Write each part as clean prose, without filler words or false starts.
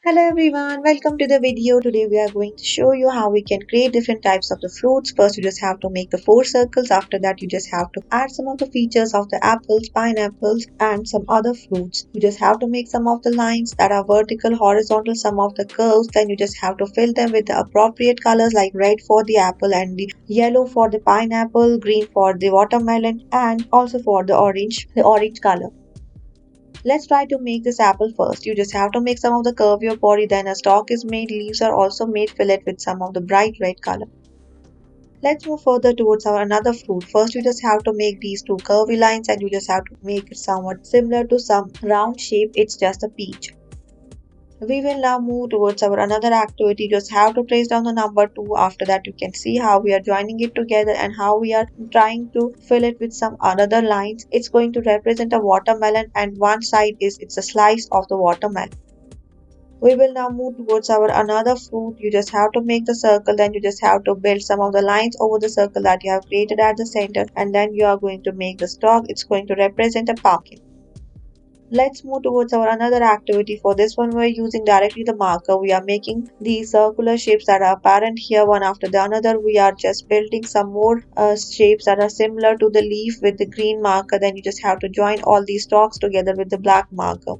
Hello everyone, welcome to the video. Today we are going to show you how we can create different types of the fruits. First you just have to make the 4 circles. After that you just have to add some of the features of the apples, pineapples and some other fruits. You just have to make some of the lines that are vertical, horizontal, some of the curves. Then you just have to fill them with the appropriate colors like red for the apple and the yellow for the pineapple, green for the watermelon and also for the orange color. Let's try to make this apple first. You just have to make some of the curve your body, then a stalk is made, leaves are also made, fill it with some of the bright red color. Let's move further towards our another fruit. First you just have to make these 2 curvy lines and you just have to make it somewhat similar to some round shape. It's just a peach. We will now move towards our another activity. Just have to trace down the number 2. After that you can see how we are joining it together and how we are trying to fill it with some other lines. It's going to represent a watermelon and one side is it's a slice of the watermelon. We will now move towards our another fruit. You just have to make the circle, then you just have to build some of the lines over the circle that you have created at the center, and then you are going to make the stalk. It's going to represent a pumpkin. Let's move towards our another activity. For this one, we're using directly the marker. We are making these circular shapes that are apparent here one after the another. We are just building some more shapes that are similar to the leaf with the green marker. Then you just have to join all these stalks together with the black marker.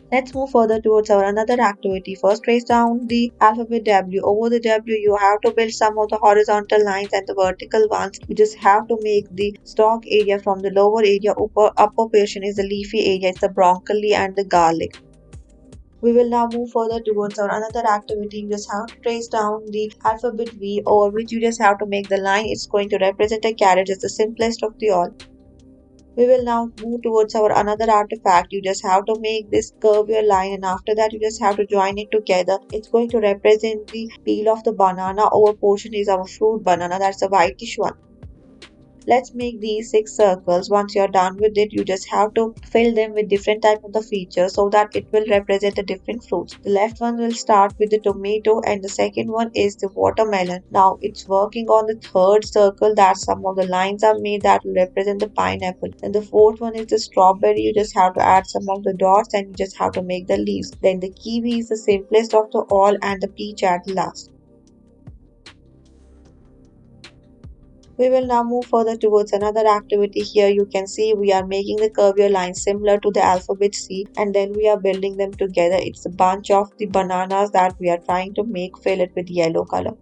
Let's move further towards our another activity. First, trace down the alphabet W. Over the W, you have to build some of the horizontal lines and the vertical ones. You just have to make the stalk area from the lower area. Upper portion is the leafy area. It's the broccoli and the garlic. We will now move further towards our another activity. You just have to trace down the alphabet V, over which you just have to make the line. It's going to represent a carrot. It's the simplest of the all. We will now move towards our another artifact. You just have to make this curve your line and after that you just have to join it together. It's going to represent the peel of the banana. Over portion is our fruit banana. That's a whitish one. Let's make these 6 circles. Once you're done with it, you just have to fill them with different type of the features so that it will represent the different fruits. The left one will start with the tomato and the second one is the watermelon. Now it's working on the 3rd circle that some of the lines are made that will represent the pineapple. And the 4th one is the strawberry. You just have to add some of the dots and you just have to make the leaves. Then the kiwi is the simplest of the all and the peach at the last. We will now move further towards another activity. Here you can see we are making the curvy lines similar to the alphabet C and then we are building them together. It's a bunch of the bananas that we are trying to make, fill it with yellow color.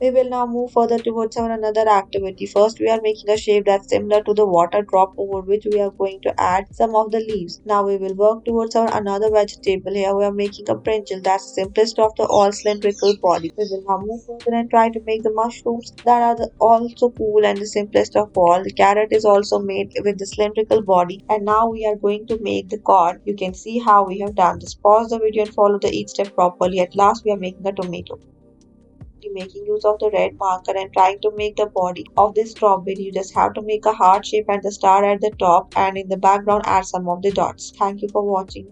We will now move further towards our another activity. First, we are making a shape that's similar to the water drop over which we are going to add some of the leaves. Now we will work towards our another vegetable. Here we are making a brinjal that's the simplest of the all cylindrical body. We will now move further and try to make the mushrooms that are also cool and the simplest of all. The carrot is also made with the cylindrical body. And now we are going to make the corn. You can see how we have done this. Pause the video and follow each step properly. At last, we are making a tomato. Making use of the red marker and trying to make the body of this strawberry. You just have to make a heart shape and the star at the top and in the background add some of the dots. Thank you for watching.